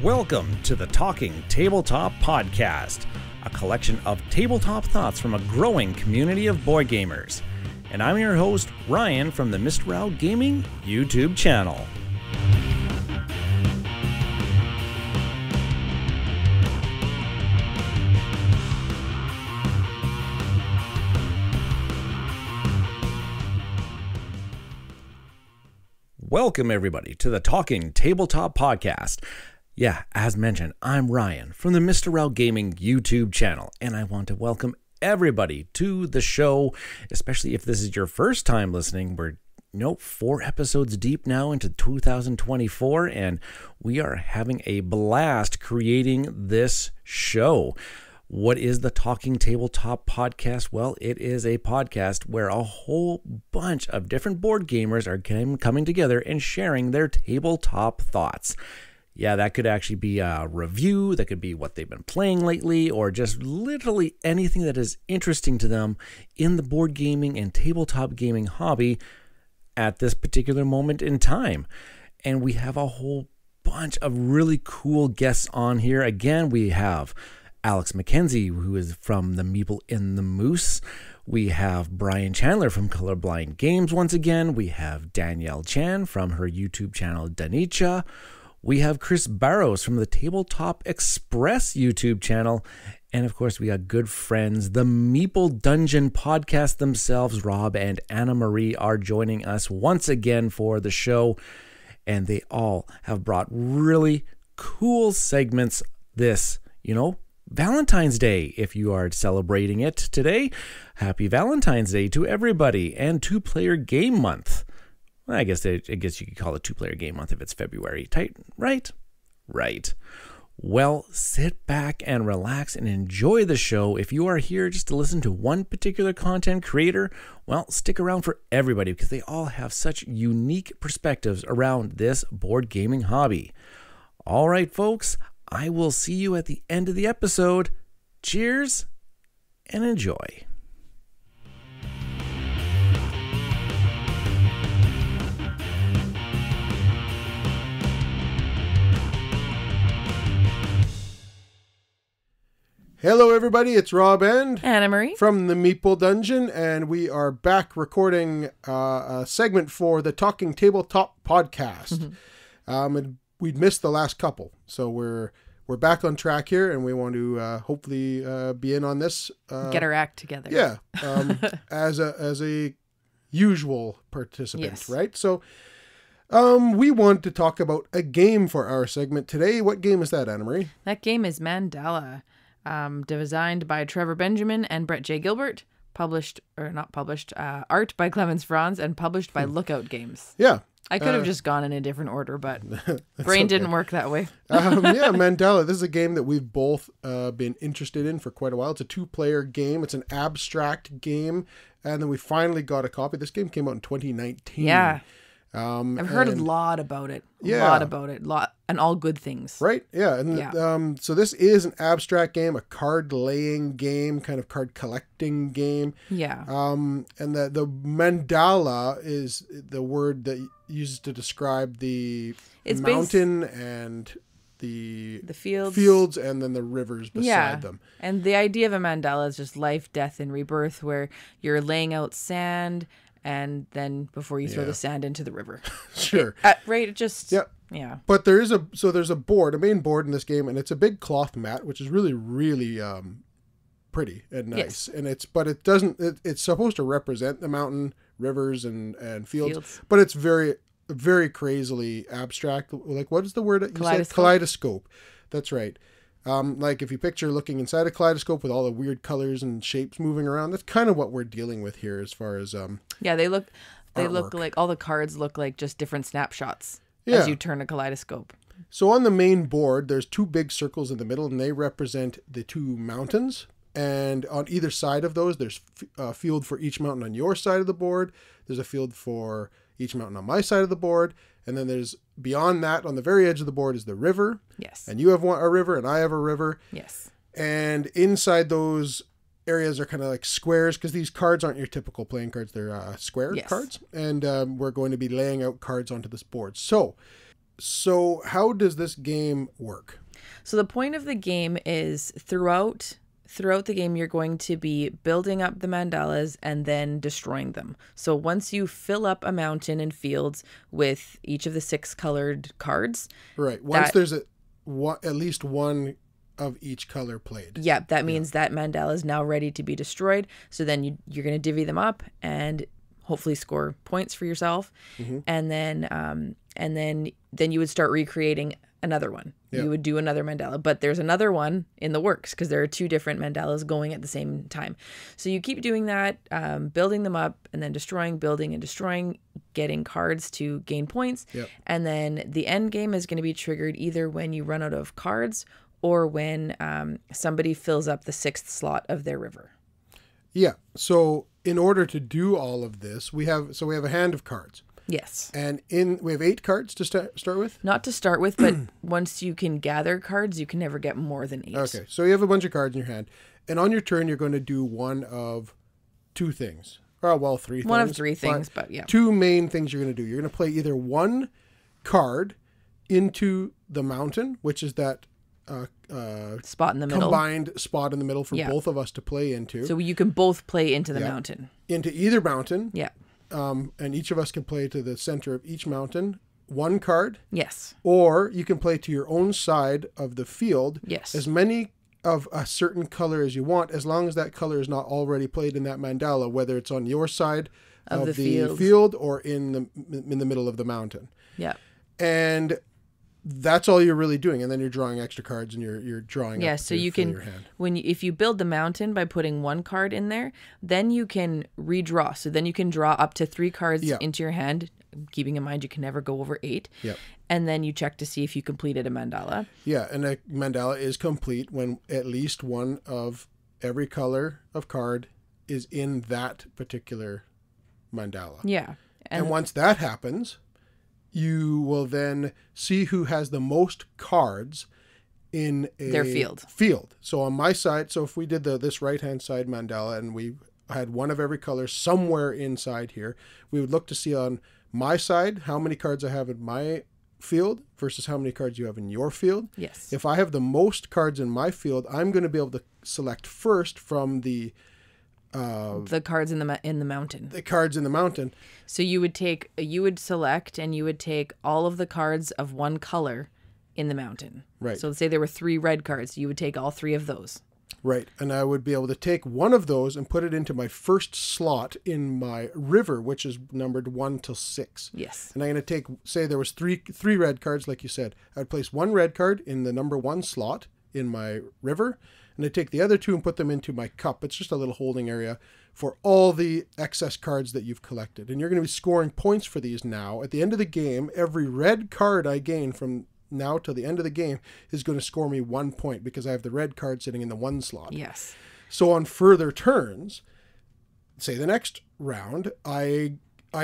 Welcome to the Talkin Tabletop Podcast, a collection of tabletop thoughts from a growing community of board gamers. And I'm your host, Ryan, from the Mista Rau Gaming YouTube channel. Welcome, everybody, to the Talkin Tabletop Podcast. Yeah, as mentioned, I'm Ryan from the Mista Rau Gaming YouTube channel, and I want to welcome everybody to the show, especially if this is your first time listening. We're 4 episodes deep now into 2024, and we are having a blast creating this show. What is the Talkin Tabletop Podcast? Well, it is a podcast where a whole bunch of different board gamers are coming together and sharing their tabletop thoughts. Yeah, that could actually be a review, that could be what they've been playing lately, or just literally anything that is interesting to them in the board gaming and tabletop gaming hobby at this particular moment in time. And we have a whole bunch of really cool guests on here. Again, we have Alex McKenzie, who is from the Meeple in the Moose. We have Brian Chandler from Colourblind Games once again. We have Danielle Chan from her YouTube channel, DaniCha. We have Chris Barrows from the Tabletop Express YouTube channel. And of course, we got good friends, the Meeple Dungeon podcast themselves. Rob and Anna Marie are joining us once again for the show. And they all have brought really cool segments this, Valentine's Day, if you are celebrating it today. Happy Valentine's Day to everybody, and Two-Player Game Month. Well, I guess you could call it Two-Player Game Month if it's February, right? Right. Well, sit back and relax and enjoy the show. If you are here just to listen to one particular content creator, well, stick around for everybody because they all have such unique perspectives around this board gaming hobby. All right, folks. I will see you at the end of the episode. Cheers and enjoy. Hello, everybody. It's Rob and Anna Marie from the Meeple Dungeon, and we are back recording a segment for the Talkin Tabletop Podcast. And we'd missed the last couple, so we're back on track here, and we want to hopefully be in on this. Get our act together. Yeah, as a usual participant, yes. Right? So we want to talk about a game for our segment today. What game is that, Anna Marie? That game is Mandala, designed by Trevor Benjamin and Brett J. Gilbert, art by Clemens Franz, and published by Lookout Games. Yeah. I could have just gone in a different order, but brain didn't work that way. Mandala. This is a game that we've both been interested in for quite a while. It's a 2-player game. It's an abstract game. And then we finally got a copy. This game came out in 2019. Yeah. I've heard a lot about it. And all good things. Right? Yeah. And so this is an abstract game, a card-laying game, kind of card-collecting game. Yeah. And the mandala is the word that uses to describe the mountain and the fields and then the rivers beside them. And the idea of a mandala is just life, death, and rebirth, where you're laying out sand and then before you throw the sand into the river. Sure. It just... Yep. Yeah. But there's a board, a main board in this game, and it's a big cloth mat, which is really, really pretty and nice. Yes. And it's supposed to represent the mountain, rivers, and fields. But it's very, very crazily abstract. Like, what is the word that you said? Kaleidoscope. That's right. Like if you picture looking inside a kaleidoscope with all the weird colors and shapes moving around, that's kind of what we're dealing with here as far as they look like all the cards look like just different snapshots as you turn a kaleidoscope. So on the main board, there's 2 big circles in the middle, and they represent the 2 mountains. And on either side of those, there's a field for each mountain on your side of the board. There's a field for each mountain on my side of the board. And then there's beyond that, on the very edge of the board, is the river. Yes. And you have a river, and I have a river. Yes. And inside those areas are kind of like squares, because these cards aren't your typical playing cards. They're square cards. And we're going to be laying out cards onto this board. So So how does this game work? So the point of the game is throughout the game, you're going to be building up the mandalas and then destroying them. So once you fill up a mountain and fields with each of the 6 colored cards. Right. Once there's at least one of each color played. Yeah, that means that mandala is now ready to be destroyed. So then you're going to divvy them up and hopefully score points for yourself. And then you would start recreating another one. You would do another mandala, but there's another one in the works because there are 2 different mandalas going at the same time. So you keep doing that, building them up and then destroying, building and destroying, getting cards to gain points. And then the end game is going to be triggered either when you run out of cards or when somebody fills up the 6th slot of their river. Yeah. So in order to do all of this, we have a hand of cards. Yes. And we have 8 cards to start with? Not to start with, but once you can gather cards, you can never get more than 8. Okay. So you have a bunch of cards in your hand. And on your turn, you're going to do one of 2 things. Oh, well, 3 things. One of 3 things, but yeah. 2 main things you're going to do. You're going to play either one card into the mountain, which is that spot in the middle. Combined spot in the middle for both of us to play into. So you can both play into the mountain. Into either mountain. Yeah. And each of us can play to the center of each mountain, 1 card. Yes. Or you can play to your own side of the field. Yes. As many of a certain color as you want, as long as that color is not already played in that mandala, whether it's on your side of the field or in the middle of the mountain. Yeah. And that's all you're really doing, and then you're drawing extra cards and you're drawing. Yeah, so you can if you build the mountain by putting 1 card in there, then you can redraw. So then you can draw up to 3 cards into your hand, keeping in mind you can never go over 8. Yep. And then you check to see if you completed a mandala. Yeah, and a mandala is complete when at least one of every color of card is in that particular mandala. Yeah. And once that happens, you will then see who has the most cards in their field. So on my side, so if we did this right-hand side mandala and we had one of every color somewhere inside here, we would look to see on my side how many cards I have in my field versus how many cards you have in your field. Yes. If I have the most cards in my field, I'm going to be able to select first from the cards in the mountain. The cards in the mountain. So you would select and you would take all of the cards of 1 color in the mountain. Right. So let's say there were 3 red cards. You would take all 3 of those. Right. And I would be able to take one of those and put it into my first slot in my river, which is numbered 1 till 6. Yes. And I'm going to take, say there was three red cards, like you said. I'd place 1 red card in the number 1 slot in my river, and I take the other 2 and put them into my cup. It's just a little holding area for all the excess cards that you've collected. And you're going to be scoring points for these now. At the end of the game, every red card I gain from now till the end of the game is going to score me 1 point because I have the red card sitting in the 1 slot. Yes. So on further turns, say the next round, I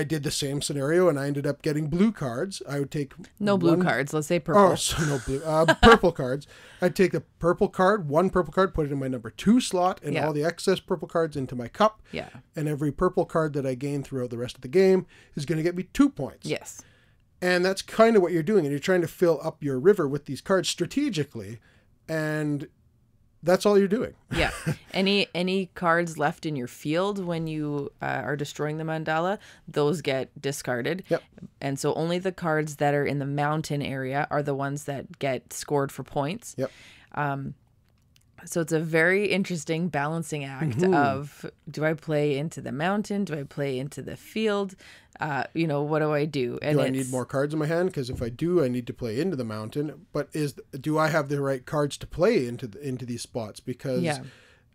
did the same scenario and I ended up getting blue cards. I would take blue cards. Let's say purple. Oh, so no blue. Purple cards. I'd take the purple card, 1 purple card, put it in my number 2 slot, and all the excess purple cards into my cup. Yeah. And every purple card that I gain throughout the rest of the game is going to get me 2 points. Yes. And that's kind of what you're doing, and you're trying to fill up your river with these cards strategically, and that's all you're doing. Yeah. Any cards left in your field when you are destroying the mandala, those get discarded. Yep. And so only the cards that are in the mountain area are the ones that get scored for points. Yep. So it's a very interesting balancing act of, do I play into the mountain? Do I play into the field? What do I do? And do I need more cards in my hand? Because if I do, I need to play into the mountain. But do I have the right cards to play into these spots? Because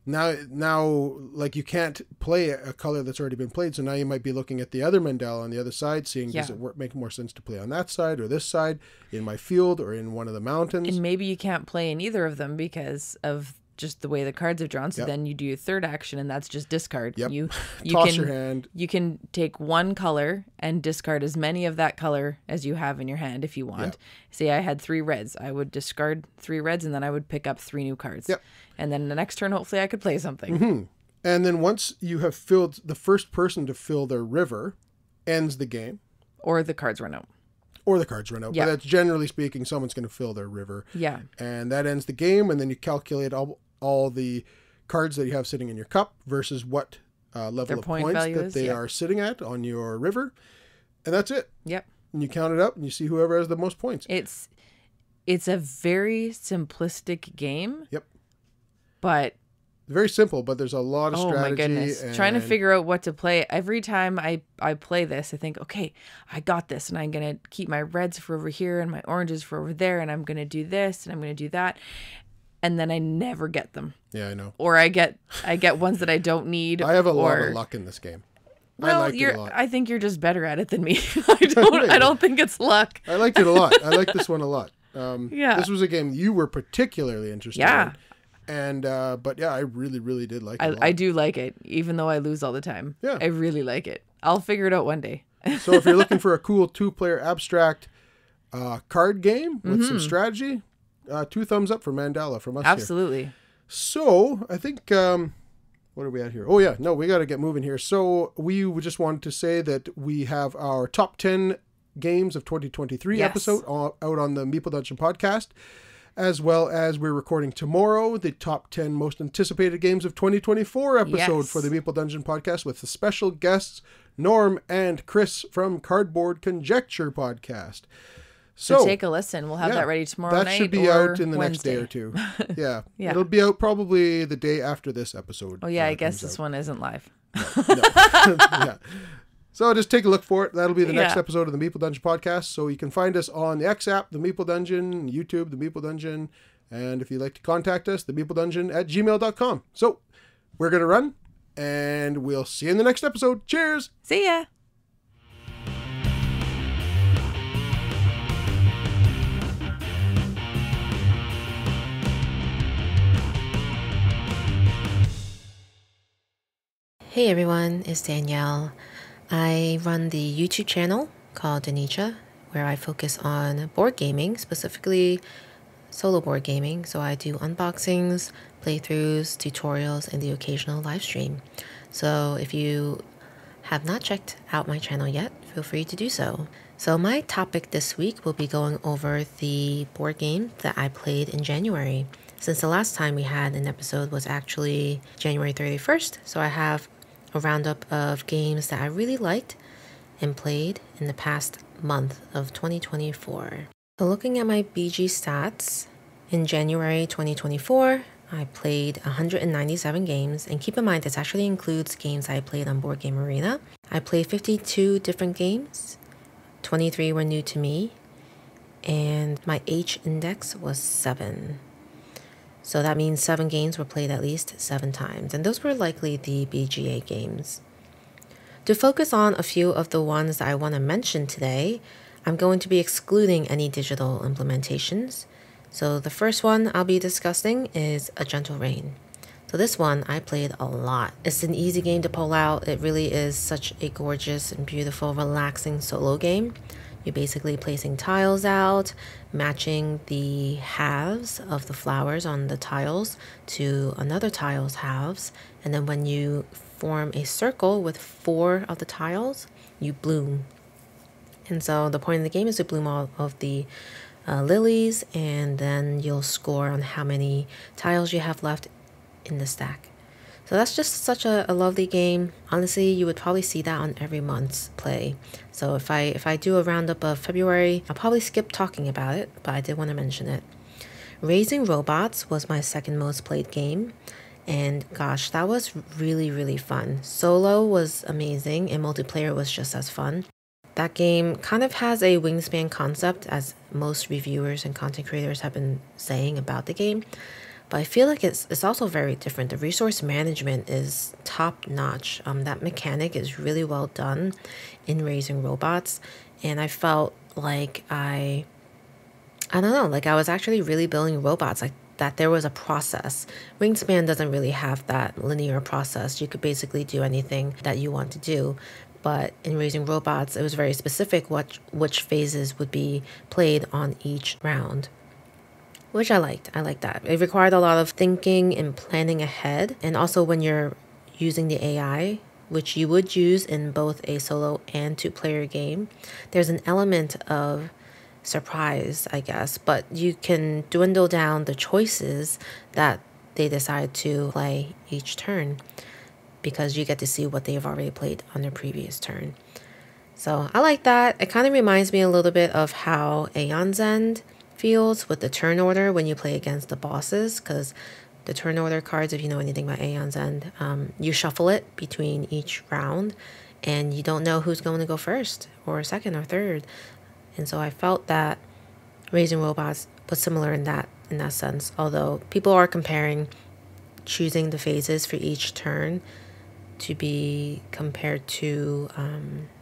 now, like, you can't play a color that's already been played. So now you might be looking at the other mandala on the other side, seeing does it make more sense to play on that side or this side, in my field or in one of the mountains? And maybe you can't play in either of them because of just the way the cards are drawn. So then you do your third action, and that's just discard. Yep. You Toss your hand. You can take 1 color and discard as many of that color as you have in your hand if you want. Yep. Say I had 3 reds. I would discard 3 reds, and then I would pick up 3 new cards. Yep. And then the next turn, hopefully I could play something. Mm-hmm. And then once you have filled, the first person to fill their river ends the game. Or the cards run out. or the cards run out. Yeah. But that's generally speaking, someone's going to fill their river. Yeah. And that ends the game. And then you calculate all the cards that you have sitting in your cup versus what level Their of point points value that is, they yeah. are sitting at on your river. And that's it. Yep. And you count it up and you see whoever has the most points. It's a very simplistic game. Yep. But Very simple, but there's a lot of oh strategy. my goodness. And Trying to figure out what to play. Every time I play this, I think, okay, I got this, and I'm going to keep my reds for over here and my oranges for over there, and I'm going to do this and I'm going to do that. And then I never get them. Yeah, I know. Or I get ones that I don't need. I have a lot of luck in this game. Well, I liked it a lot. I think you're just better at it than me. I don't think it's luck. I liked it a lot. I like this one a lot. Yeah. This was a game you were particularly interested Yeah. in. And, but yeah, I really, really did like it a lot. I do like it, even though I lose all the time. Yeah. I really like it. I'll figure it out one day. So if you're looking for a cool 2-player abstract card game with some strategy, 2 thumbs up for Mandala from us here. Absolutely. So I think, what are we at here? Oh yeah, no, we got to get moving here. So we just wanted to say that we have our top 10 games of 2023 Yes. episode out on the Meeple Dungeon podcast, as well as we're recording tomorrow the top 10 most anticipated games of 2024 episode Yes. for the Meeple Dungeon podcast with the special guests Norm and Chris from Cardboard Conjecture podcast. So take a listen. We'll have yeah, that ready tomorrow night. that should be or out in the Wednesday. next day or two. Yeah. Yeah. It'll be out probably the day after this episode. Oh yeah, I guess comes this out. one isn't live. No. Yeah. So just take a look for it. That'll be the next Yeah. episode of the Meeple Dungeon podcast. So you can find us on the X app, the Meeple Dungeon, YouTube, the Meeple Dungeon. And if you'd like to contact us, the Meeple Dungeon at gmail.com. So we're going to run and we'll see you in the next episode. Cheers. See ya. Hey everyone, it's Danielle. I run the YouTube channel called DaniCha, where I focus on board gaming, specifically solo board gaming. So I do unboxings, playthroughs, tutorials, and the occasional live stream. So if you have not checked out my channel yet, feel free to do so. So my topic this week will be going over the board game that I played in January. Since the last time we had an episode was actually January 31st, so I have a roundup of games that I really liked and played in the past month of 2024. So looking at my BG stats, in January 2024, I played 197 games, and keep in mind this actually includes games I played on Board Game Arena. I played 52 different games, 23 were new to me, and my H index was 7. So that means 7 games were played at least 7 times, and those were likely the BGA games. To focus on a few of the ones that I want to mention today, I'm going to be excluding any digital implementations. So the first one I'll be discussing is A Gentle Rain. So this one I played a lot. It's an easy game to pull out. It really is such a gorgeous and beautiful, relaxing solo game. You're basically placing tiles out, matching the halves of the flowers on the tiles to another tile's halves. And then when you form a circle with 4 of the tiles, you bloom. And so the point of the game is to bloom all of the lilies, and then you'll score on how many tiles you have left in the stack. So that's just such a lovely game. Honestly, you would probably see that on every month's play. So if I do a roundup of February, I'll probably skip talking about it, but I did want to mention it. Raising Robots was my second most played game. And gosh, that was really, really fun. Solo was amazing and multiplayer was just as fun. That game kind of has a wingspan concept, as most reviewers and content creators have been saying about the game. But I feel like it's also very different. The resource management is top notch. That mechanic is really well done in Raising Robots. And I felt like I don't know, like I was actually really building robots, like that there was a process. Wingspan doesn't really have that linear process. You could basically do anything that you want to do. But in Raising Robots, it was very specific which phases would be played on each round, which I liked. I liked that. It required a lot of thinking and planning ahead. And also when you're using the AI which you would use in both a solo and two-player game, there's an element of surprise, I guess, but you can dwindle down the choices that they decide to play each turn because you get to see what they've already played on their previous turn. So I like that. It kind of reminds me a little bit of how Aeon's End feels with the turn order when you play against the bosses, because the turn order cards, if you know anything about Aeon's End, you shuffle it between each round and you don't know who's going to go first or second or third. And so I felt that Raising Robots was similar in that sense, although people are comparing choosing the phases for each turn to be compared to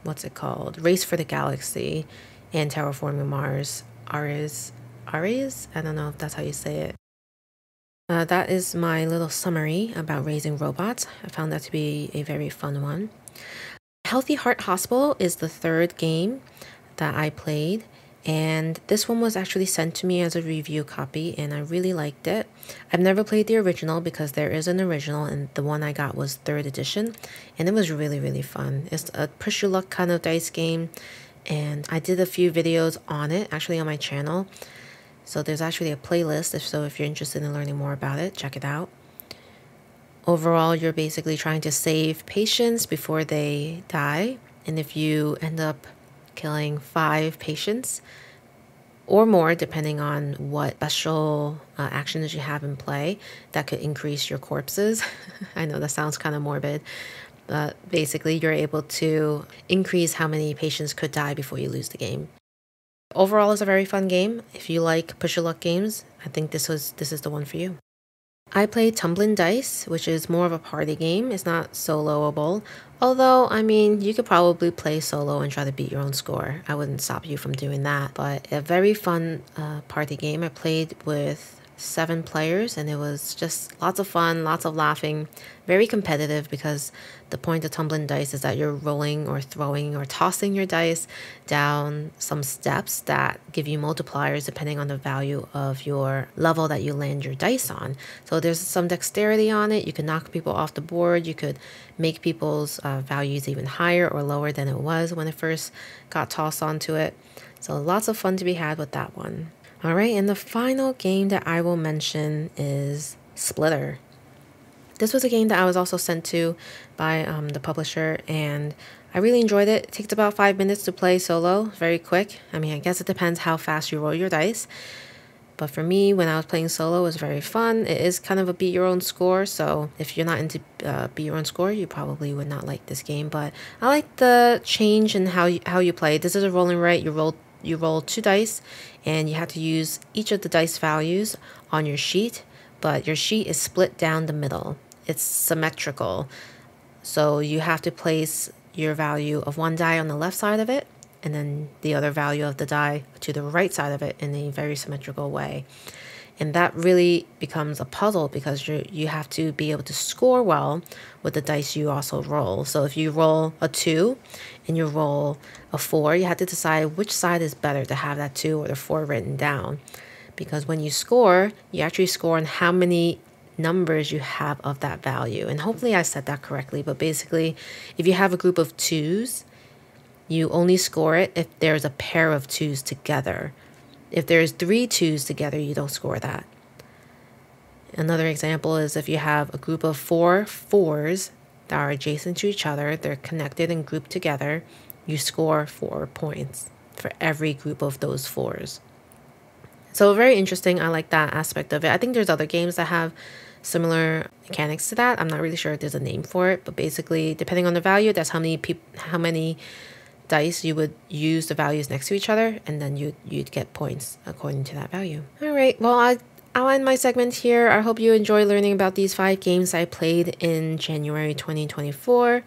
what's it called, Race for the Galaxy and Terraforming Mars. Ares, I don't know if that's how you say it. That is my little summary about Raising Robots. I found that to be a very fun one. Healthy Heart Hospital is the third game that I played, and this one was actually sent to me as a review copy, and I really liked it. I've never played the original because there is an original, and the one I got was 3rd edition, and it was really, really fun. It's a push your luck kind of dice game, and I did a few videos on it, actually on my channel. So there's actually a playlist, if you're interested in learning more about it, check it out. Overall, you're basically trying to save patients before they die, and if you end up killing 5 patients or more, depending on what special actions you have in play, that could increase your corpses. I know that sounds kind of morbid, but basically you're able to increase how many patients could die before you lose the game. Overall, it's a very fun game. If you like push your luck games, I think this is the one for you. I played Tumbling Dice, which is more of a party game. It's not soloable, although, I mean, you could probably play solo and try to beat your own score. I wouldn't stop you from doing that, but a very fun party game. I played with 7 players, and it was just lots of fun, lots of laughing, very competitive, because the point of Tumbling Dice is that you're rolling or throwing or tossing your dice down some steps that give you multipliers depending on the value of your level that you land your dice on. So there's some dexterity on it. You can knock people off the board. You could make people's values even higher or lower than it was when it first got tossed onto it. So lots of fun to be had with that one. All right, and the final game that I will mention is Splitter. This was a game that I was also sent to by the publisher, and I really enjoyed it. It takes about 5 minutes to play solo, very quick. I mean, I guess it depends how fast you roll your dice. But for me, when I was playing solo, it was very fun. It is kind of a beat your own score, so if you're not into beat your own score, you probably would not like this game. But I like the change in how you play. This is a roll and write. You roll 2 dice, and you have to use each of the dice values on your sheet, but your sheet is split down the middle. It's symmetrical. So you have to place your value of one die on the left side of it, and then the other value of the die to the right side of it in a very symmetrical way. And that really becomes a puzzle because you have to be able to score well with the dice you also roll. So if you roll a 2 and you roll a 4, you have to decide which side is better to have that 2 or the 4 written down. Because when you score, you actually score on how many numbers you have of that value. And hopefully I said that correctly, but basically if you have a group of 2s, you only score it if there's a pair of 2s together. If there's 3 2s together, you don't score that. Another example is if you have a group of 4 4s that are adjacent to each other, they're connected and grouped together, you score 4 points for every group of those 4s. So very interesting. I like that aspect of it. I think there's other games that have similar mechanics to that. I'm not really sure if there's a name for it, but basically, depending on the value, that's how many dice you would use the values next to each other, and then you'd get points according to that value. All right, well, I'll end my segment here. I hope you enjoy learning about these 5 games I played in January 2024.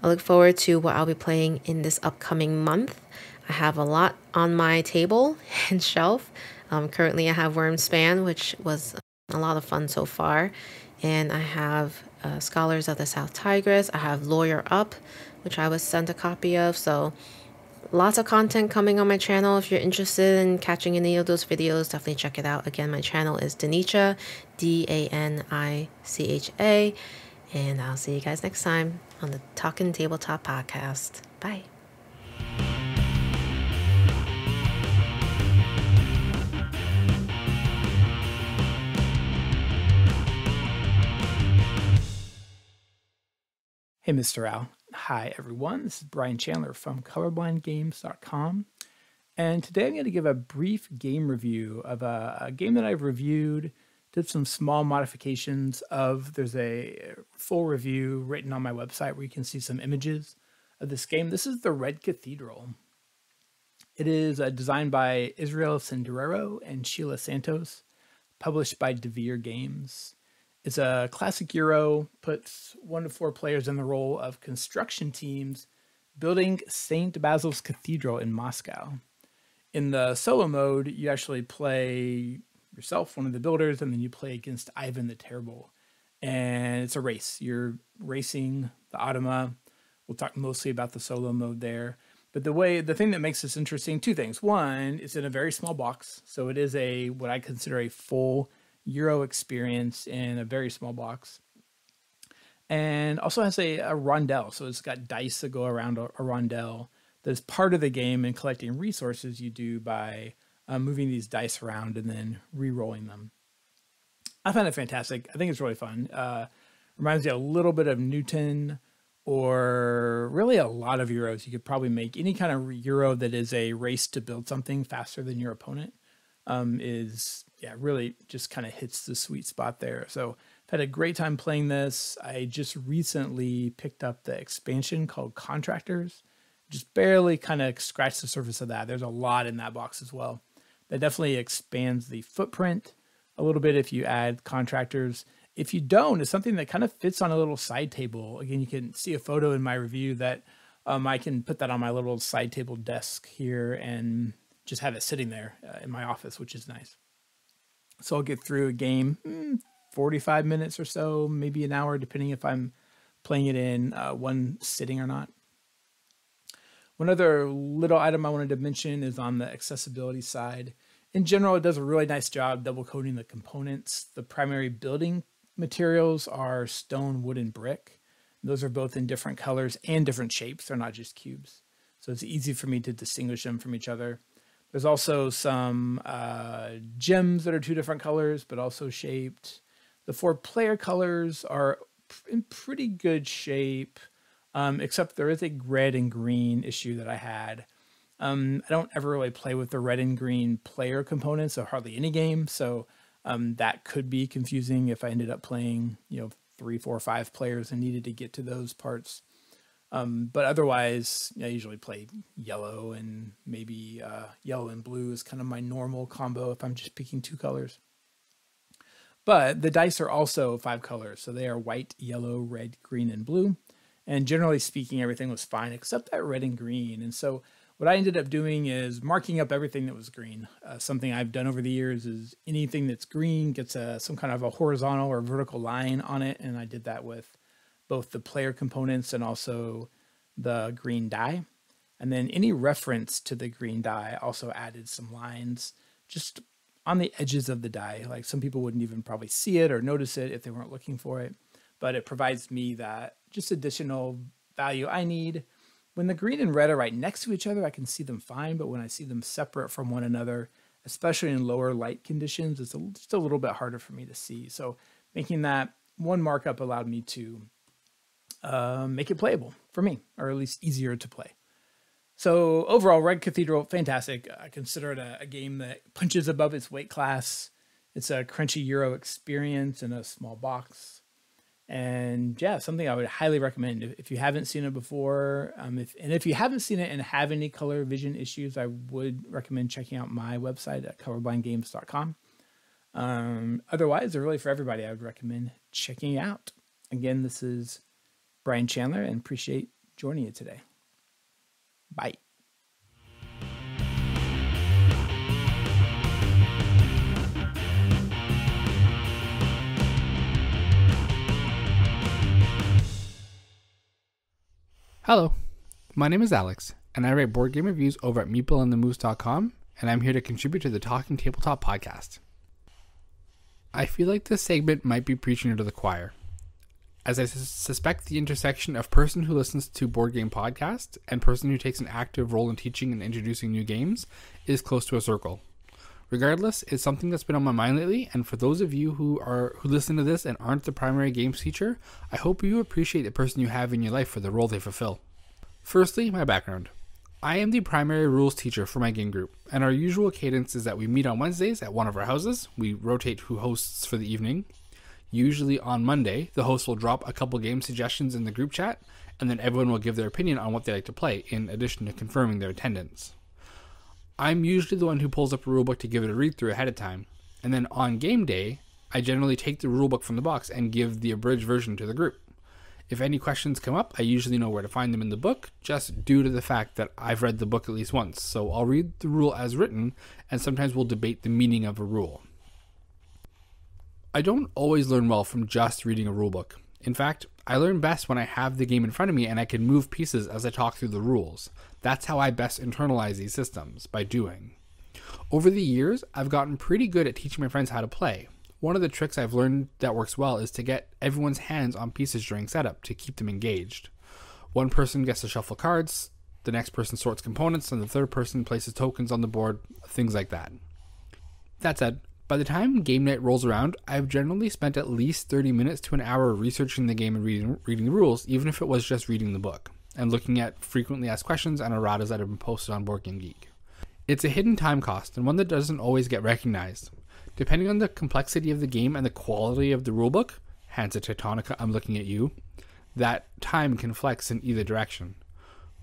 I look forward to what I'll be playing in this upcoming month. I have a lot on my table and shelf. Currently I have Wormspan, which was a lot of fun so far, and I have Scholars of the South Tigris. I have Lawyer Up, which I was sent a copy of. So lots of content coming on my channel. If you're interested in catching any of those videos, definitely check it out. Again, my channel is DaniCha, DaniCha, and I'll see you guys next time. on the Talkin Tabletop Podcast. Bye. Hey, Mr. Rau. Hi, everyone. This is Brian Chandler from Colourblindgames.com. And today I'm going to give a brief game review of a game that I've reviewed, did some small modifications of. There's a full review written on my website where you can see some images of this game. This is the Red Cathedral. It is designed by Israel Senderero and Sheila Santos, published by DeVere Games. It's a classic Euro, puts 1 to 4 players in the role of construction teams building St. Basil's Cathedral in Moscow. In the solo mode, you actually play yourself, one of the builders, and then you play against Ivan the Terrible. And it's a race. You're racing the Automa. We'll talk mostly about the solo mode there. But the thing that makes this interesting, 2 things. One, it's in a very small box. So it is what I consider a full Euro experience in a very small box, and also has a rondelle. So it's got dice that go around a rondelle that is part of the game, and collecting resources you do by moving these dice around and then re-rolling them. I find it fantastic. I think it's really fun. Reminds me a little bit of Newton, or really a lot of Euros. You could probably make any kind of Euro that is a race to build something faster than your opponent. Really just kind of hits the sweet spot there. So I've had a great time playing this. I just recently picked up the expansion called Contractors. Just barely kind of scratched the surface of that. There's a lot in that box as well. That definitely expands the footprint a little bit if you add Contractors. If you don't, it's something that kind of fits on a little side table. Again, you can see a photo in my review that I can put that on my little side table desk here and just have it sitting there in my office, which is nice. So I'll get through a game 45 minutes or so, maybe an hour, depending if I'm playing it in one sitting or not. One other little item I wanted to mention is on the accessibility side. In general, it does a really nice job double coding the components. The primary building materials are stone, wood, and brick. Those are both in different colors and different shapes. They're not just cubes. So it's easy for me to distinguish them from each other. There's also some gems that are 2 different colors, but also shaped. The 4 player colors are in pretty good shape, except there is a red and green issue that I had. I don't ever really play with the red and green player components of hardly any game, so that could be confusing if I ended up playing 3, 4, 5 players and needed to get to those parts. But otherwise, I usually play yellow, and maybe yellow and blue is kind of my normal combo if I'm just picking 2 colors. But the dice are also 5 colors, so they are white, yellow, red, green, and blue. And generally speaking, everything was fine except that red and green. And so what I ended up doing is marking up everything that was green. Something I've done over the years is anything that's green gets some kind of a horizontal or vertical line on it, and I did that with both the player components and also the green die. And then any reference to the green die also added some lines just on the edges of the die. Like some people wouldn't even probably see it or notice it if they weren't looking for it, but it provides me that just additional value I need. When the green and red are right next to each other, I can see them fine, but when I see them separate from one another, especially in lower light conditions, it's just a little bit harder for me to see. So making that one markup allowed me to make it playable for me, or at least easier to play. So overall, Red Cathedral, fantastic. I consider it a game that punches above its weight class. It's a crunchy Euro experience in a small box. And yeah, something I would highly recommend if you haven't seen it before. If you haven't seen it and have any color vision issues, I would recommend checking out my website at colourblindgames.com. Otherwise, they're really for everybody. I would recommend checking it out. Again, this is Brian Chandler, and appreciate joining you today. Bye. Hello, my name is Alex, and I write board game reviews over at meepleandthemoose.com, and I'm here to contribute to the Talkin Tabletop Podcast. I feel like this segment might be preaching to the choir. as I suspect the intersection of person who listens to board game podcasts and person who takes an active role in teaching and introducing new games is close to a circle. Regardless, it's something that's been on my mind lately, and for those of you who listen to this and aren't the primary games teacher, I hope you appreciate the person you have in your life for the role they fulfill. Firstly, my background. I am the primary rules teacher for my game group, and our usual cadence is that we meet on Wednesdays at one of our houses. We rotate who hosts for the evening. Usually on Monday, the host will drop a couple game suggestions in the group chat, and then everyone will give their opinion on what they like to play, in addition to confirming their attendance. I'm usually the one who pulls up a rulebook to give it a read through ahead of time, and then on game day, I generally take the rulebook from the box and give the abridged version to the group. If any questions come up, I usually know where to find them in the book, just due to the fact that I've read the book at least once, so I'll read the rule as written, and sometimes we'll debate the meaning of a rule. I don't always learn well from just reading a rulebook. In fact, I learn best when I have the game in front of me and I can move pieces as I talk through the rules. That's how I best internalize these systems, by doing. Over the years, I've gotten pretty good at teaching my friends how to play. One of the tricks I've learned that works well is to get everyone's hands on pieces during setup to keep them engaged. One person gets to shuffle cards, the next person sorts components, and the third person places tokens on the board, things like that. That said, by the time game night rolls around, I've generally spent at least 30 minutes to an hour researching the game and reading the rules, even if it was just reading the book, and looking at frequently asked questions and erratas that have been posted on BoardGameGeek. It's a hidden time cost, and one that doesn't always get recognized. Depending on the complexity of the game and the quality of the rulebook, Hansa Teutonica, I'm looking at you, that time can flex in either direction.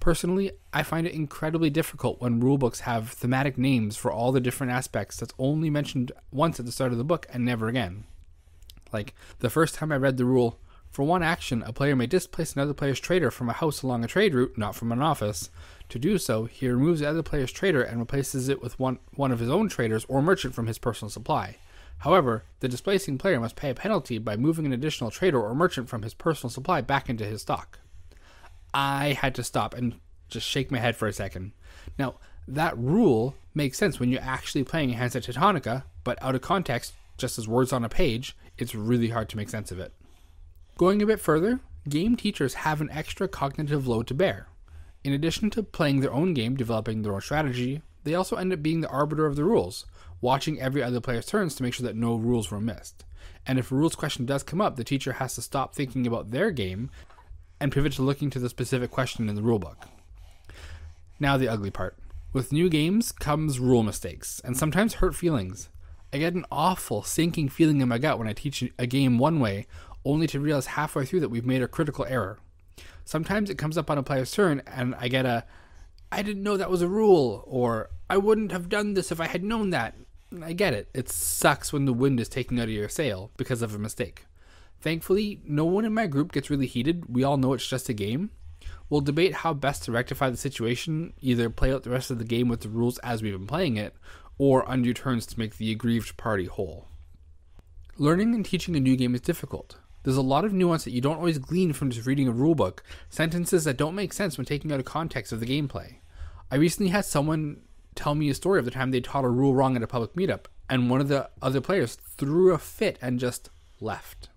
Personally, I find it incredibly difficult when rulebooks have thematic names for all the different aspects that's only mentioned once at the start of the book and never again. Like, the first time I read the rule, for one action, a player may displace another player's trader from a house along a trade route, not from an office. To do so, he removes the other player's trader and replaces it with one of his own traders or merchant from his personal supply. However, the displacing player must pay a penalty by moving an additional trader or merchant from his personal supply back into his stock. I had to stop and just shake my head for a second. Now, that rule makes sense when you're actually playing Hansa Teutonica, but out of context, just as words on a page, it's really hard to make sense of it. Going a bit further, game teachers have an extra cognitive load to bear. In addition to playing their own game, developing their own strategy, they also end up being the arbiter of the rules, watching every other player's turns to make sure that no rules were missed. And if a rules question does come up, the teacher has to stop thinking about their game and pivot to looking to the specific question in the rulebook. Now the ugly part. With new games comes rule mistakes, and sometimes hurt feelings. I get an awful sinking feeling in my gut when I teach a game one way, only to realize halfway through that we've made a critical error. Sometimes it comes up on a player's turn, and I get I didn't know that was a rule, or I wouldn't have done this if I had known that. I get it. It sucks when the wind is taken out of your sail because of a mistake. Thankfully, no one in my group gets really heated. We all know it's just a game. We'll debate how best to rectify the situation, either play out the rest of the game with the rules as we've been playing it, or undo turns to make the aggrieved party whole. Learning and teaching a new game is difficult. There's a lot of nuance that you don't always glean from just reading a rulebook, sentences that don't make sense when taking out of context of the gameplay. I recently had someone tell me a story of the time they taught a rule wrong at a public meetup, and one of the other players threw a fit and just left.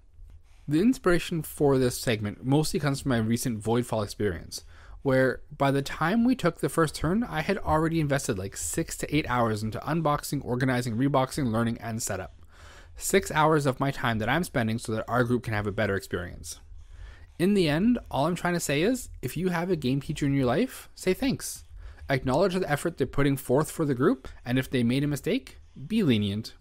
The inspiration for this segment mostly comes from my recent Voidfall experience, where by the time we took the first turn, I had already invested like 6 to 8 hours into unboxing, organizing, reboxing, learning, and setup. 6 hours of my time that I'm spending so that our group can have a better experience. In the end, all I'm trying to say is, if you have a game teacher in your life, say thanks. Acknowledge the effort they're putting forth for the group, and if they made a mistake, be lenient.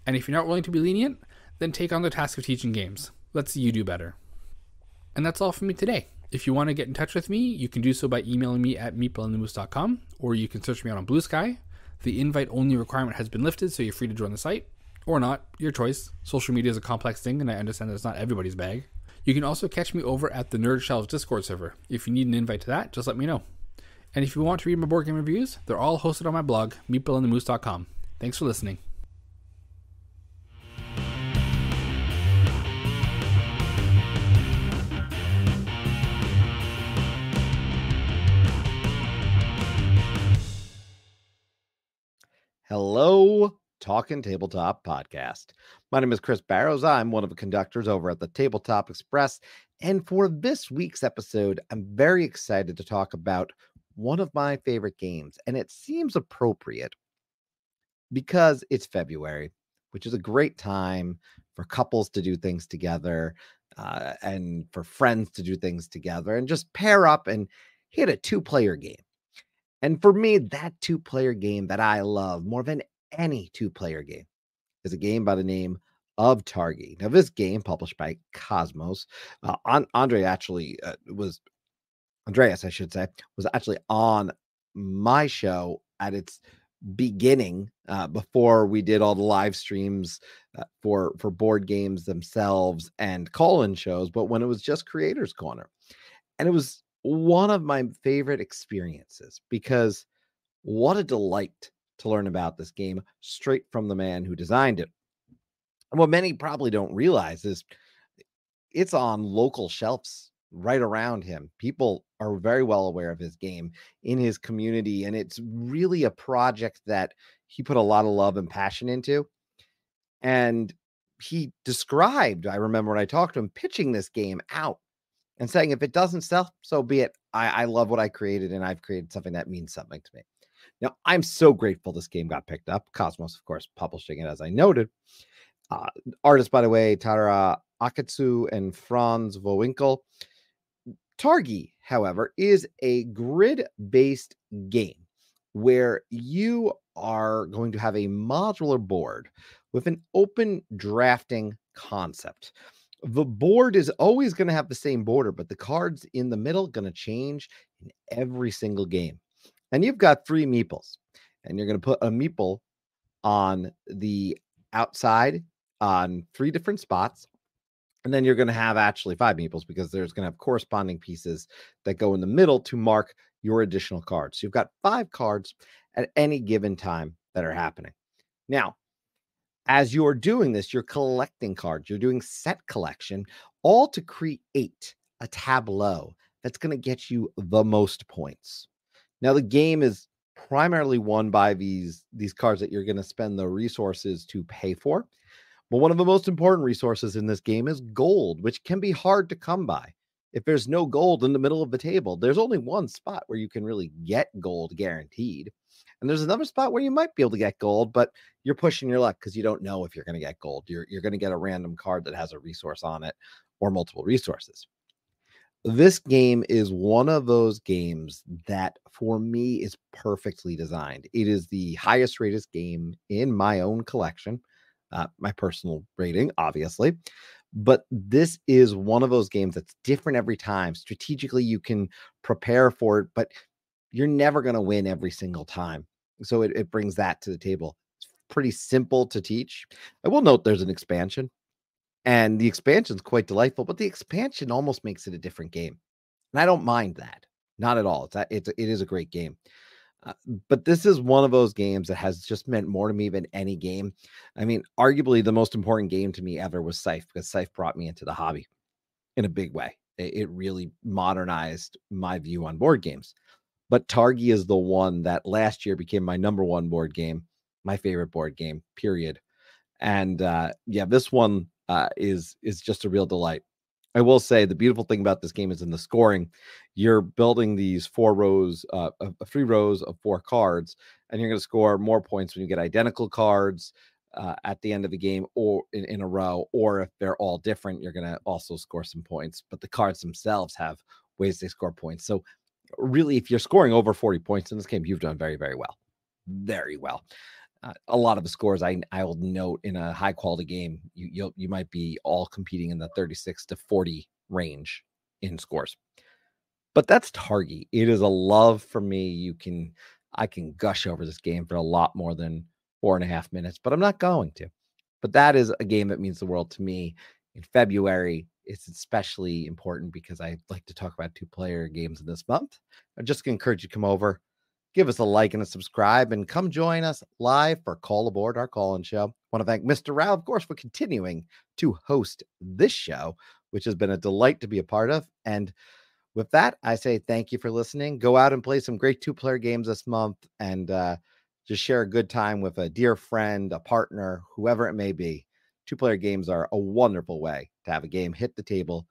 And if you're not willing to be lenient, then take on the task of teaching games. Let's see you do better. And that's all from me today. If you want to get in touch with me, you can do so by emailing me at meepleandthemoose.com, or you can search me out on Blue Sky. The invite-only requirement has been lifted, so you're free to join the site. Or not, your choice. Social media is a complex thing, and I understand that it's not everybody's bag. You can also catch me over at the Nerd Shelves Discord server. If you need an invite to that, just let me know. And if you want to read my board game reviews, they're all hosted on my blog, meepleandthemoose.com. Thanks for listening. Hello, Talkin Tabletop Podcast. My name is Chris Barrows. I'm one of the conductors over at the Tabletop Express. And for this week's episode, I'm very excited to talk about one of my favorite games. And it seems appropriate because it's February, which is a great time for couples to do things together and for friends to do things together and just pair up and hit a two-player game. And for me, that two-player game that I love more than any two-player game is a game by the name of Targi. Now, this game, published by Cosmos, Andreas, I should say, was actually on my show at its beginning before we did all the live streams for board games themselves and call-in shows, but when it was just Creators Corner. And it was one of my favorite experiences because what a delight to learn about this game straight from the man who designed it. And what many probably don't realize is it's on local shelves right around him. People are very well aware of his game in his community, and it's really a project that he put a lot of love and passion into. And he described, I remember when I talked to him, pitching this game out and saying, if it doesn't sell, so be it. I love what I created, and I've created something that means something to me. Now, I'm so grateful this game got picked up. Cosmos, of course, publishing it, as I noted. Artists, by the way, Tara Akatsu and Franz Vowinkle. Targi, however, is a grid-based game where you are going to have a modular board with an open drafting concept. The board is always going to have the same border, but the cards in the middle are going to change in every single game. And you've got 3 meeples, and you're going to put a meeple on the outside on 3 different spots. And then you're going to have actually 5 meeples because there's going to have corresponding pieces that go in the middle to mark your additional cards. So you've got 5 cards at any given time that are happening. Now, as you're doing this, you're collecting cards. You're doing set collection, all to create a tableau that's going to get you the most points. Now, the game is primarily won by these cards that you're going to spend the resources to pay for. But one of the most important resources in this game is gold, which can be hard to come by. If there's no gold in the middle of the table, there's only one spot where you can really get gold guaranteed. And there's another spot where you might be able to get gold, but you're pushing your luck because you don't know if you're going to get gold. You're going to get a random card that has a resource on it or multiple resources. This game is one of those games that, for me, is perfectly designed. It is the highest rated game in my own collection. My personal rating, obviously, but this is one of those games that's different every time. Strategically, you can prepare for it, but you're never going to win every single time. So it brings that to the table. It's pretty simple to teach. I will note there's an expansion, and the expansion is quite delightful, but the expansion almost makes it a different game. And I don't mind that. Not at all. It is a great game. But this is one of those games that has just meant more to me than any game. I mean, arguably the most important game to me ever was Scythe, because Scythe brought me into the hobby in a big way. It really modernized my view on board games. But Targi is the one that last year became my number 1 board game, my favorite board game, period. And this one is just a real delight. I will say the beautiful thing about this game is in the scoring. You're building these 3 rows of 4 cards, and you're going to score more points when you get identical cards at the end of the game or in a row, or if they're all different, you're going to also score some points. But the cards themselves have ways they score points. So really, if you're scoring over 40 points in this game, you've done very, very well. Very well. A lot of the scores I will note in a high quality game, you might be all competing in the 36 to 40 range in scores. But that's Targi. It is a love for me. I can gush over this game for a lot more than 4.5 minutes, but I'm not going to. But that is a game that means the world to me. In February, it's especially important because I like to talk about 2-player games in this month. I just encourage you to come over, give us a like and a subscribe, and come join us live for Call Aboard, our call-in show. I want to thank Mista Rau, of course, for continuing to host this show, which has been a delight to be a part of. And with that, I say thank you for listening. Go out and play some great 2-player games this month, and just share a good time with a dear friend, a partner, whoever it may be. 2-player games are a wonderful way to have a game hit the table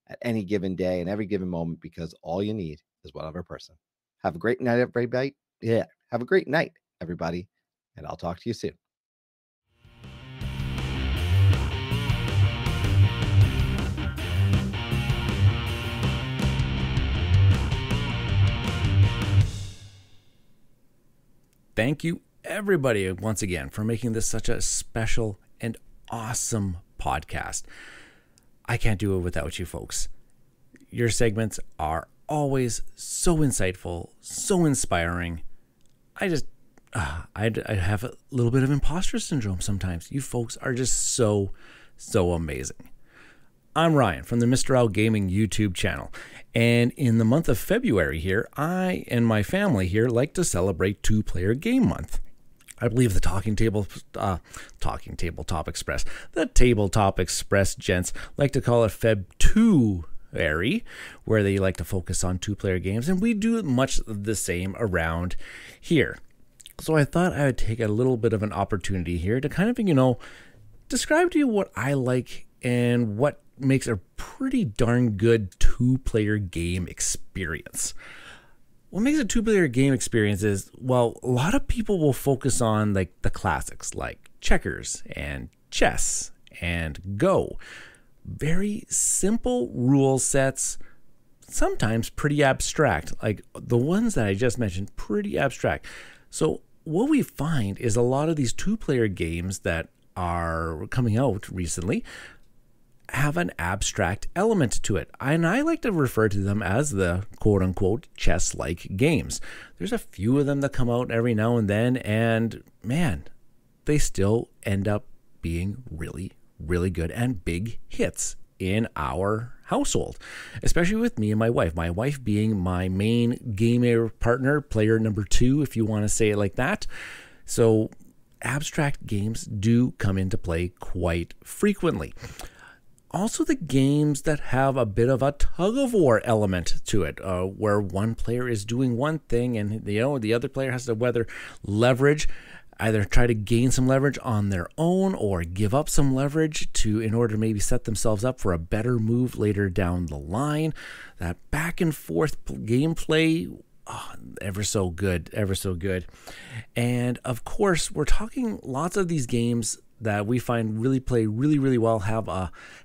at any given day and every given moment, because all you need is one other person. Have a great night, everybody. Yeah, have a great night, everybody, and I'll talk to you soon. Thank you, everybody, once again, for making this such a special and awesome podcast. I can't do it without you folks. Your segments are always so insightful, so inspiring. I have a little bit of imposter syndrome sometimes. You folks are just so amazing. I'm Ryan from the Mista Rau Gaming YouTube channel, and in the month of February here, I and my family here like to celebrate 2-player game month. I believe the Tabletop Express gents like to call it Feb 2-ary, where they like to focus on 2-player games, and we do much the same around here. So I thought I would take a little bit of an opportunity here to kind of, describe to you what I like and what makes a pretty darn good 2-player game experience. What makes a 2-player game experience is, well, a lot of people will focus on like the classics like checkers and chess and Go. Very simple rule sets, sometimes pretty abstract, like the ones that I just mentioned, pretty abstract. So what we find is a lot of these 2-player games that are coming out recently have an abstract element to it. And I like to refer to them as the quote-unquote chess-like games. There's a few of them that come out every now and then, and man, they still end up being really, really good and big hits in our household, especially with me and my wife. My wife being my main gamer partner, player number 2, if you want to say it like that. So abstract games do come into play quite frequently. Also, the games that have a bit of a tug-of-war element to it, where one player is doing one thing and the other player has to whether leverage, either try to gain some leverage on their own or give up some leverage in order to maybe set themselves up for a better move later down the line. That back and forth gameplay, ever so good. And of course, we're talking lots of these games that we find really play really well, have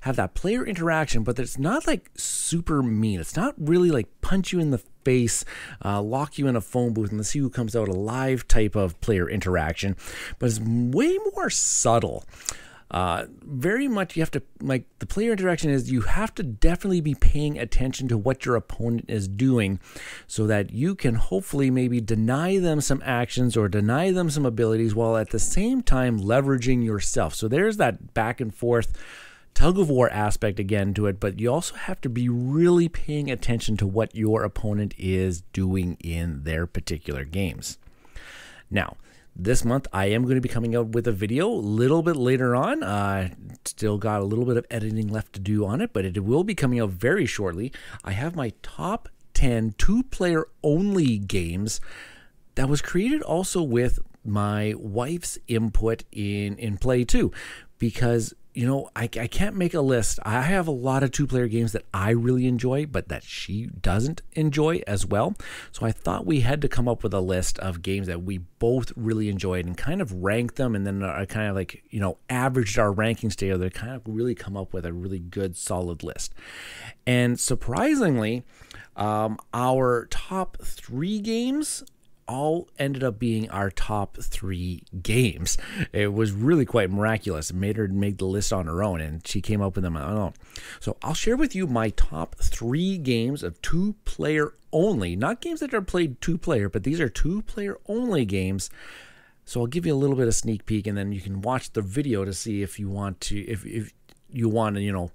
that player interaction, but it's not like super mean. It's not really like punch you in the face, lock you in a phone booth and let's see who comes out alive type of player interaction, but it's way more subtle. Very much you have to, like, the player interaction is you have to definitely be paying attention to what your opponent is doing so that you can hopefully maybe deny them some actions or deny them some abilities while at the same time leveraging yourself. So there's that back and forth tug-of-war aspect again to it, but you also have to be really paying attention to what your opponent is doing in their particular games. Now, this month, I am going to be coming out with a video a little bit later on. Still got a little bit of editing left to do on it, but it will be coming out very shortly. I have my top 10 2-player only games that was created also with my wife's input in play too, because I can't make a list. I have a lot of 2-player games that I really enjoy, but that she doesn't enjoy as well. So I thought we had to come up with a list of games that we both really enjoyed and kind of rank them. And then I kind of like, averaged our rankings together to kind of really come up with a really good, solid list. And surprisingly, our top 3 games all ended up being our top 3 games. It was really quite miraculous. It made her make the list on her own, and she came up with them on her own. So I'll share with you my top 3 games of 2-player only, not games that are played 2-player, but these are 2-player only games. So I'll give you a little bit of sneak peek, and then you can watch the video to see if you want to, if you want to,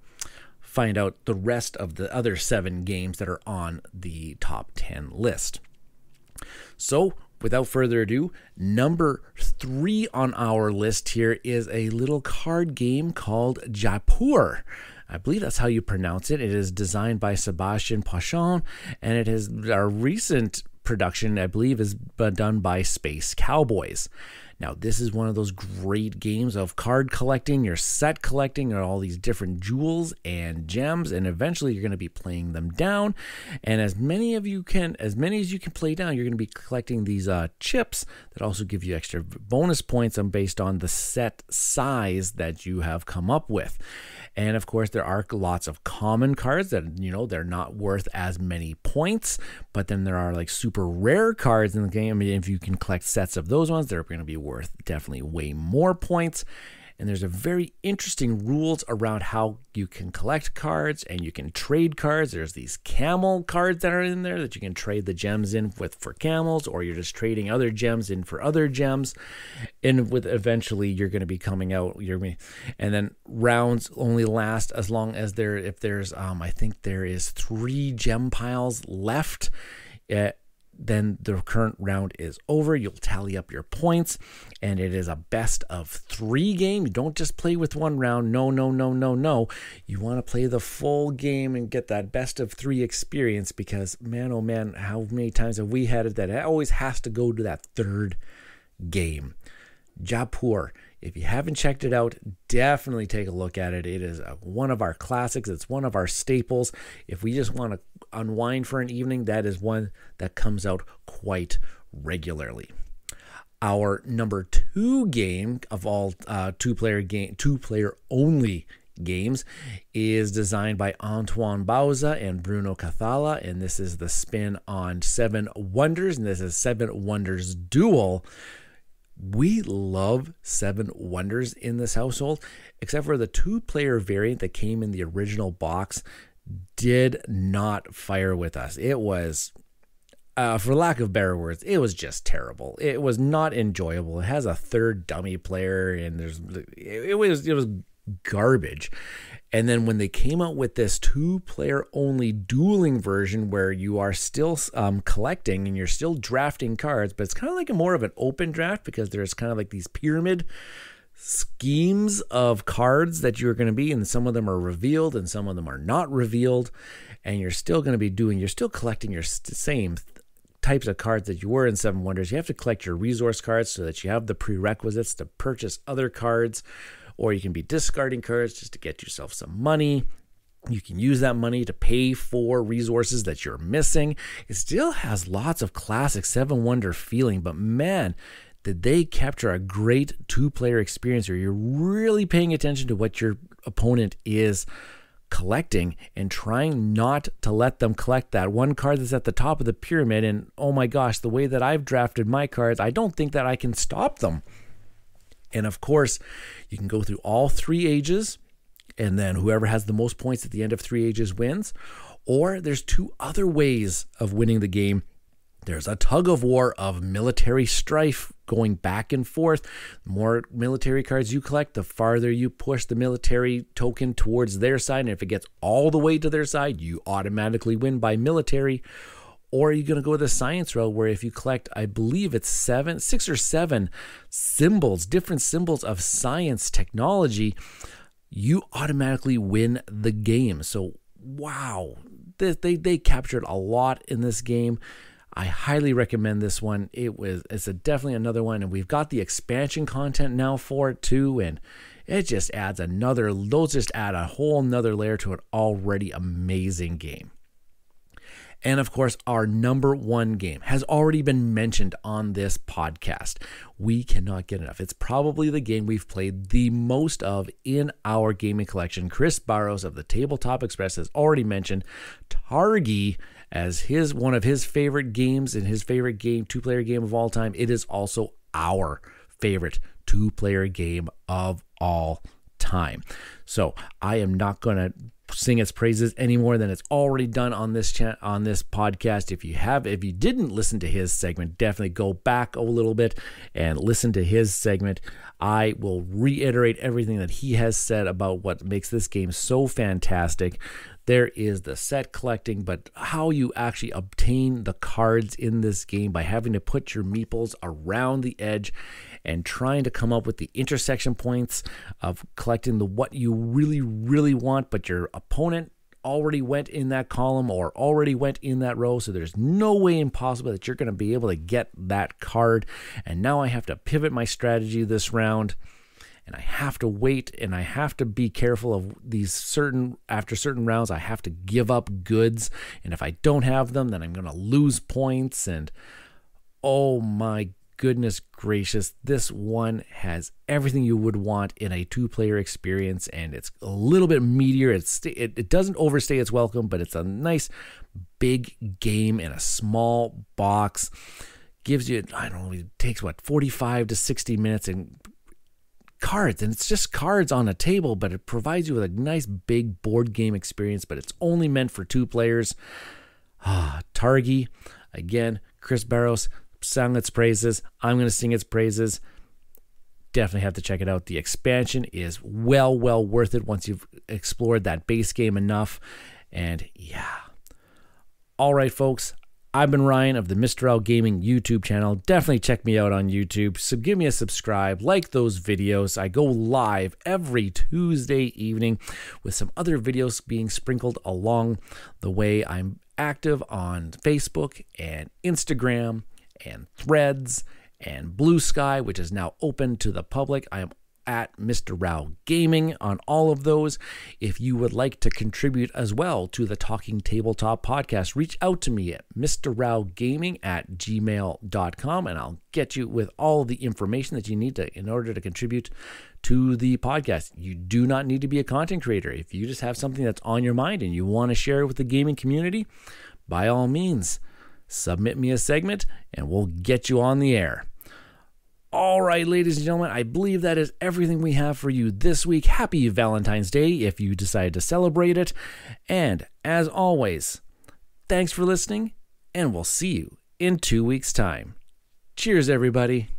find out the rest of the other 7 games that are on the top 10 list. So, without further ado, number 3 on our list here is a little card game called Jaipur. I believe that's how you pronounce it. It is designed by Sebastian Pachon, and it is a recent production, I believe, is done by Space Cowboys. Now, this is one of those great games of card collecting, your set collecting, or all these different jewels and gems, and eventually you're going to be playing them down. And as many as you can play down, you're going to be collecting these chips that also give you extra bonus points based on the set size that you have come up with. And of course, there are lots of common cards that, they're not worth as many points, but then there are like super rare cards in the game. And if you can collect sets of those ones, they're going to be worth definitely way more points. And there's a very interesting rules around how you can collect cards and you can trade cards. There's these camel cards that are in there that you can trade the gems in with for camels, or you're just trading other gems in for other gems. And with eventually you're going to be coming out. And then rounds only last as long as if there's I think there is 3 gem piles left. Then the current round is over. You'll tally up your points, and it is a best of 3 game. You don't just play with one round. No. You want to play the full game and get that best of 3 experience, because man, oh man, how many times have we had it that it always has to go to that 3rd game. Jaipur. If you haven't checked it out, definitely take a look at it. It is one of our classics. It's one of our staples. If we just want to unwind for an evening, that is one that comes out quite regularly. Our number 2 game of all two-player only games is designed by Antoine Bauza and Bruno Cathala, and this is the spin on 7 Wonders, and this is 7 Wonders Duel. We love 7 Wonders in this household, except for the 2-player variant that came in the original box did not fire with us. It was, for lack of better words, it was just terrible. It was not enjoyable. It has a 3rd dummy player, and it was garbage. And then when they came out with this 2-player only dueling version where you are still collecting and you're still drafting cards, but it's kind of like more of an open draft, because there's kind of like these pyramid schemes of cards that you're going to be, and some of them are revealed and some of them are not revealed, and you're still collecting your same types of cards that you were in 7 Wonders. You have to collect your resource cards so that you have the prerequisites to purchase other cards, or you can be discarding cards just to get yourself some money. You can use that money to pay for resources that you're missing. It still has lots of classic 7 Wonder feeling, but man, did they capture a great 2-player experience where you're really paying attention to what your opponent is collecting and trying not to let them collect that one card that's at the top of the pyramid. And oh my gosh, the way that I've drafted my cards, I don't think that I can stop them. And of course, you can go through all 3 ages, and then whoever has the most points at the end of 3 ages wins. Or there's 2 other ways of winning the game. There's a tug of war of military strife going back and forth. The more military cards you collect, the farther you push the military token towards their side. And if it gets all the way to their side, you automatically win by military. Or you're going to go the science route, where if you collect, I believe it's 6 or 7 symbols, different symbols of science technology, you automatically win the game. So, wow, they captured a lot in this game. I highly recommend this one. It's definitely another one, and we've got the expansion content now for it too, and it just adds those just add a whole nother layer to an already amazing game. And of course, our number 1 game has already been mentioned on this podcast. We cannot get enough. It's probably the game we've played the most of in our gaming collection. Chris Barrows of the Tabletop Express has already mentioned Targi as one of his favorite games and his favorite 2-player game of all time. It is also our favorite 2-player game of all time. So I am not going to sing its praises any more than it's already done on this podcast. If you didn't listen to his segment, definitely go back a little bit and listen to his segment. I will reiterate everything that he has said about what makes this game so fantastic. There is the set collecting, but how you actually obtain the cards in this game by having to put your meeples around the edge and trying to come up with the intersection points of collecting what you really, really want, but your opponent already went in that column or already went in that row. So there's no way impossible that you're going to be able to get that card. And now I have to pivot my strategy this round. And I have to wait, and I have to be careful of after certain rounds, I have to give up goods. And if I don't have them, then I'm going to lose points. And oh my goodness gracious, this one has everything you would want in a 2-player experience, and it's a little bit meatier. It doesn't overstay its welcome, but it's a nice big game in a small box. Gives you, I don't know, it takes 45 to 60 minutes and cards, and it's just cards on a table, but it provides you with a nice big board game experience, but it's only meant for 2 players. Targi, again, Chris Barros sang its praises. I'm going to sing its praises. Definitely have to check it out. The expansion is well worth it once you've explored that base game enough. And yeah. All right, folks. I've been Ryan of the Mista Rau Gaming YouTube channel. Definitely check me out on YouTube. So give me a subscribe, like those videos. I go live every Tuesday evening with some other videos being sprinkled along the way. I'm active on Facebook and Instagram and Threads and Blue Sky, which is now open to the public. I am at Mista Rau Gaming on all of those. If you would like to contribute as well to the Talking Tabletop Podcast, reach out to me at mrraugaming@gmail.com, and I'll get you with all the information that you need in order to contribute to the podcast. You do not need to be a content creator. If you just have something that's on your mind and you want to share it with the gaming community, by all means, submit me a segment and we'll get you on the air. All right, ladies and gentlemen, I believe that is everything we have for you this week. Happy Valentine's Day if you decide to celebrate it. And as always, thanks for listening, and we'll see you in 2 weeks' time. Cheers, everybody.